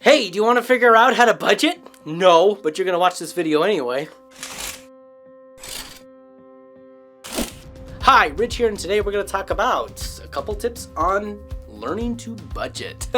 Hey, do you want to figure out how to budget? No, but you're going to watch this video anyway. Hi, Rich here, and today we're going to talk about a couple tips on learning to budget.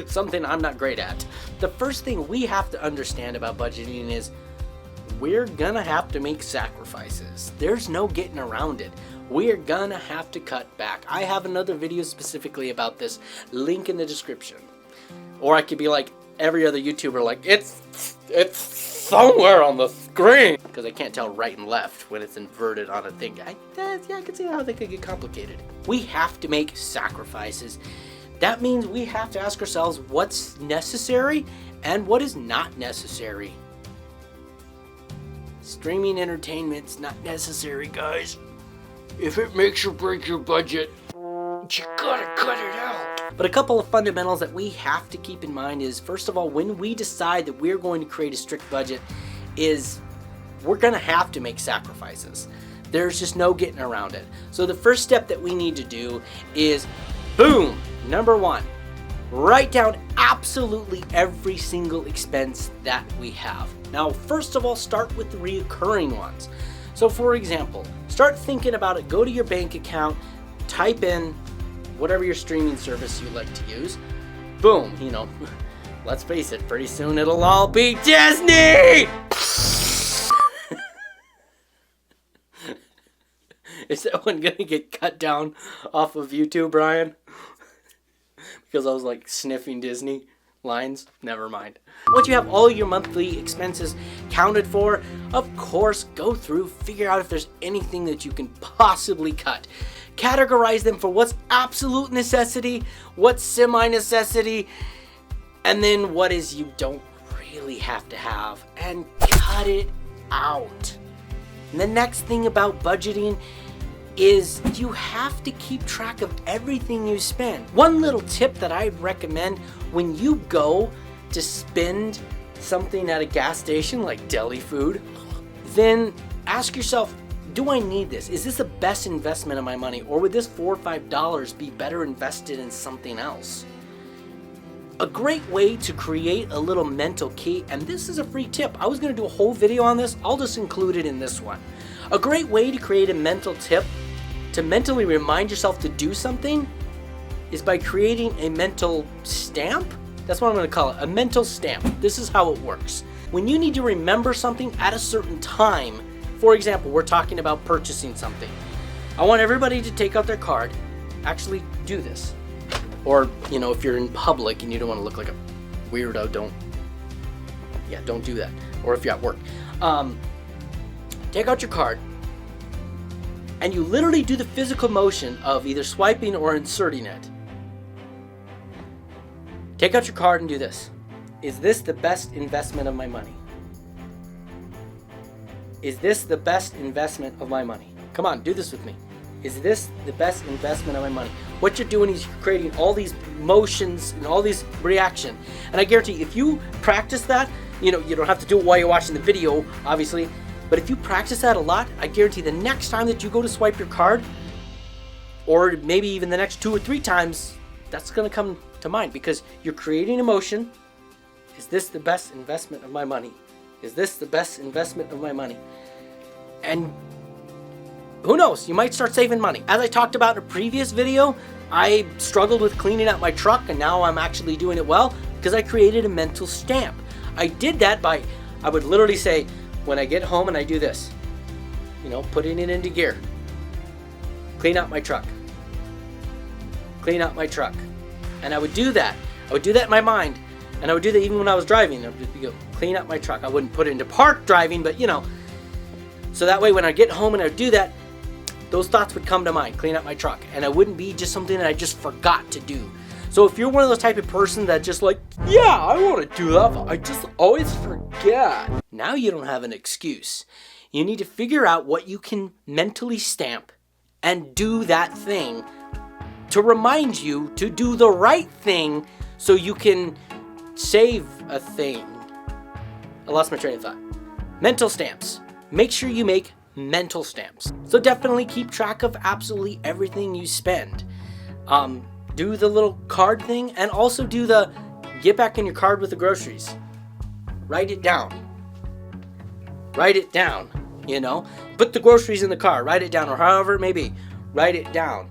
Something I'm not great at. The first thing we have to understand about budgeting is we're going to have to make sacrifices. There's no getting around it. We're going to have to cut back. I have another video specifically about this, link in the description. Or I could be like every other YouTuber, like, it's somewhere on the screen. Because I can't tell right and left when it's inverted on a thing. Yeah, I can see how they could get complicated. We have to make sacrifices. That means we have to ask ourselves what's necessary and what is not necessary. Streaming entertainment's not necessary, guys. If it makes or breaks your budget, you gotta cut it out. But a couple of fundamentals that we have to keep in mind is, first of all, when we decide that we're going to create a strict budget, is we're gonna have to make sacrifices. There's just no getting around it. So the first step that we need to do is, boom, number one, write down absolutely every single expense that we have. Now, first of all, start with the recurring ones. So for example, start thinking about it, go to your bank account, type in whatever your streaming service you like to use. Boom, let's face it, pretty soon it'll all be Disney! Is that one gonna get cut down off of YouTube, Brian? Because I was like sniffing Disney lines? Never mind. Once you have all your monthly expenses counted for, of course, go through, figure out if there's anything that you can possibly cut. Categorize them for what's absolute necessity, what's semi-necessity, and then what is you don't really have to have, and cut it out. And the next thing about budgeting is you have to keep track of everything you spend. One little tip that I recommend when you go to spend something at a gas station like deli food, then ask yourself, do I need this? Is this the best investment of my money? Or would this $4 or $5 be better invested in something else? A great way to create a little mental key, and this is a free tip. I was going to do a whole video on this. I'll just include it in this one. A great way to create a mental tip to mentally remind yourself to do something is by creating a mental stamp. That's what I'm going to call it, a mental stamp. This is how it works. When you need to remember something at a certain time, for example, we're talking about purchasing something. I want everybody to take out their card, actually do this. Or, if you're in public and you don't want to look like a weirdo, don't do that. Or if you're at work. Take out your card, and you literally do the physical motion of either swiping or inserting it. Take out your card and do this. Is this the best investment of my money? Is this the best investment of my money? Come on, do this with me. Is this the best investment of my money? What you're doing is you're creating all these motions and all these reaction. And I guarantee if you practice that, you don't have to do it while you're watching the video, obviously, but if you practice that a lot, I guarantee the next time that you go to swipe your card, or maybe even the next 2 or 3 times, that's gonna come to mind because you're creating emotion. Is this the best investment of my money? Is this the best investment of my money? And who knows, you might start saving money. As I talked about in a previous video, I struggled with cleaning out my truck, and now I'm actually doing it well because I created a mental stamp. I did that by, I would literally say, when I get home and I do this, putting it into gear, clean out my truck, clean out my truck. And I would do that. I would do that in my mind. And I would do that even when I was driving. I would go, clean out my truck. I wouldn't put it into park driving, but so that way when I get home and I would do that, those thoughts would come to mind, clean out my truck. And it wouldn't be just something that I just forgot to do. So if you're one of those type of person that just like, yeah, I want to do that, but I just always forget. Now you don't have an excuse. You need to figure out what you can mentally stamp and do that thing to remind you to do the right thing so you can save a thing. I lost my train of thought. Mental stamps. Make sure you make mental stamps. So definitely keep track of absolutely everything you spend. Do the little card thing and also do the get back in your card with the groceries. Write it down. Write it down, you know. Put the groceries in the car, write it down, or however it may be. Write it down.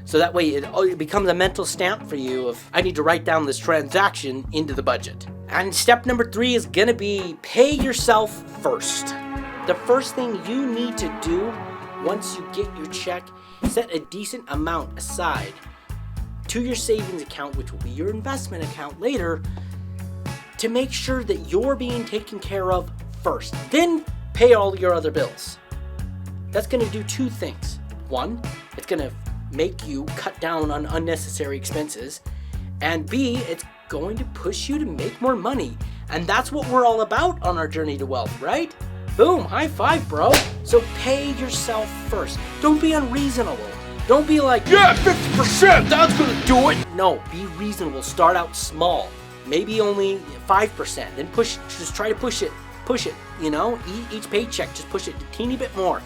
So that way it becomes a mental stamp for you of, I need to write down this transaction into the budget. And step number 3 is gonna be pay yourself first. The first thing you need to do once you get your check, set a decent amount aside to your savings account, which will be your investment account later, to make sure that you're being taken care of first. Then pay all your other bills. That's gonna do 2 things. 1, it's gonna make you cut down on unnecessary expenses, and B, it's going to push you to make more money. And that's what we're all about on our journey to wealth, right? Boom, high five, bro. So pay yourself first. Don't be unreasonable. Don't be like, yeah, 50%, that's gonna do it. No, be reasonable. Start out small. Maybe only 5%. Then just try to push it, you know? Each paycheck, just push it a teeny bit more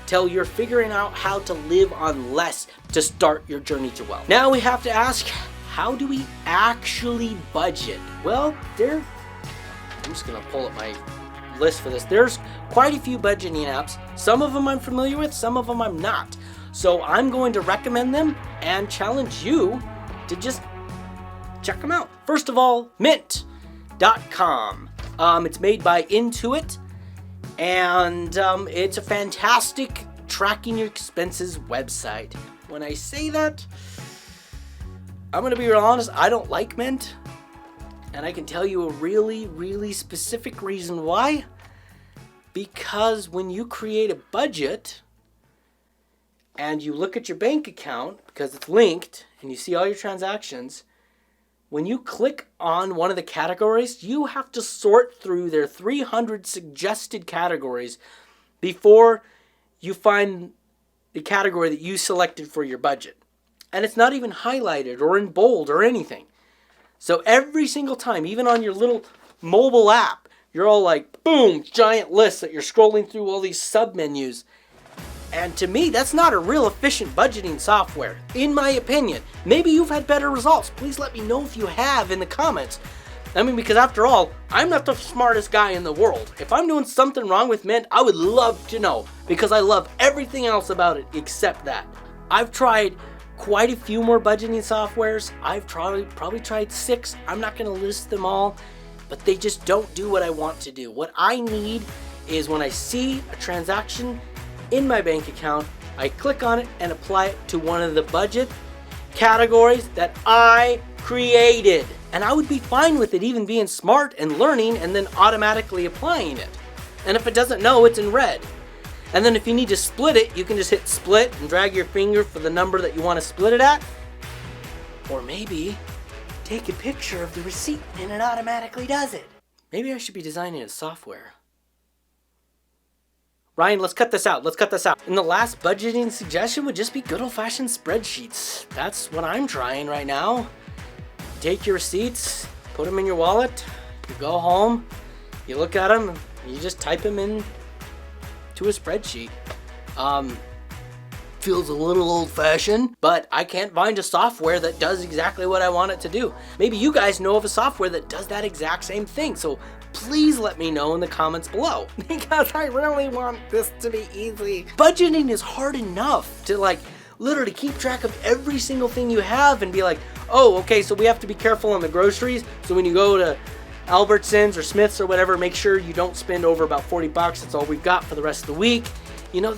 till you're figuring out how to live on less to start your journey to wealth. Now we have to ask, how do we actually budget? Well, I'm just gonna pull up my list for this. There's quite a few budgeting apps. Some of them I'm familiar with, some of them I'm not. So I'm going to recommend them and challenge you to just check them out. First of all, Mint.com. It's made by Intuit, and it's a fantastic tracking your expenses website. When I say that, I'm gonna be real honest, I don't like Mint, and I can tell you a really, really specific reason why. Because when you create a budget and you look at your bank account, because it's linked and you see all your transactions, when you click on one of the categories, you have to sort through their 300 suggested categories before you find the category that you selected for your budget. And it's not even highlighted or in bold or anything. So every single time, even on your little mobile app, you're all like, boom, giant list that you're scrolling through all these sub-menus. And to me, that's not a real efficient budgeting software, in my opinion. Maybe you've had better results. Please let me know if you have in the comments. I mean, because after all, I'm not the smartest guy in the world. If I'm doing something wrong with Mint, I would love to know, because I love everything else about it except that. I've tried quite a few more budgeting softwares. I've probably tried 6. I'm not going to list them all, but they just don't do what I want to do. What I need is when I see a transaction in my bank account, I click on it and apply it to one of the budget categories that I created. And I would be fine with it even being smart and learning and then automatically applying it. And if it doesn't know, it's in red. And then if you need to split it, you can just hit split and drag your finger for the number that you want to split it at. Or maybe take a picture of the receipt and it automatically does it. Maybe I should be designing a software. Ryan, let's cut this out. And the last budgeting suggestion would just be good old-fashioned spreadsheets. That's what I'm trying right now. Take your receipts, put them in your wallet, you go home, you look at them, you just type them in to a spreadsheet. Feels a little old-fashioned, but I can't find a software that does exactly what I want it to do. Maybe you guys know of a software that does that exact same thing, so please let me know in the comments below, because I really want this to be easy. Budgeting is hard enough to literally keep track of every single thing you have and be like, oh, okay, so we have to be careful on the groceries. So when you go to Albertsons or Smith's or whatever, make sure you don't spend over about $40. That's all we've got for the rest of the week. You know,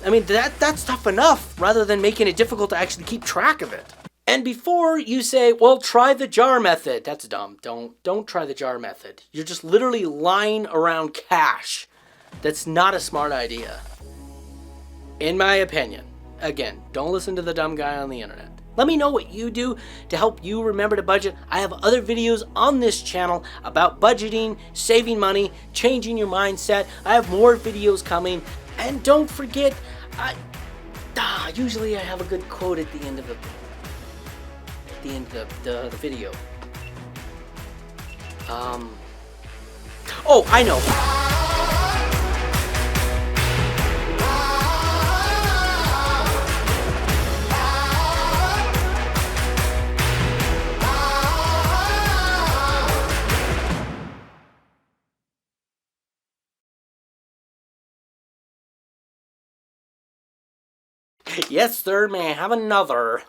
that's tough enough rather than making it difficult to actually keep track of it. And before you say, well, try the jar method, that's dumb. Don't try the jar method. You're just literally lying around cash. That's not a smart idea, in my opinion. Again, don't listen to the dumb guy on the internet. Let me know what you do to help you remember to budget. I have other videos on this channel about budgeting, saving money, changing your mindset. I have more videos coming. And don't forget, usually I have a good quote at the end of the video. Oh, I know. Yes, sir. May I have another?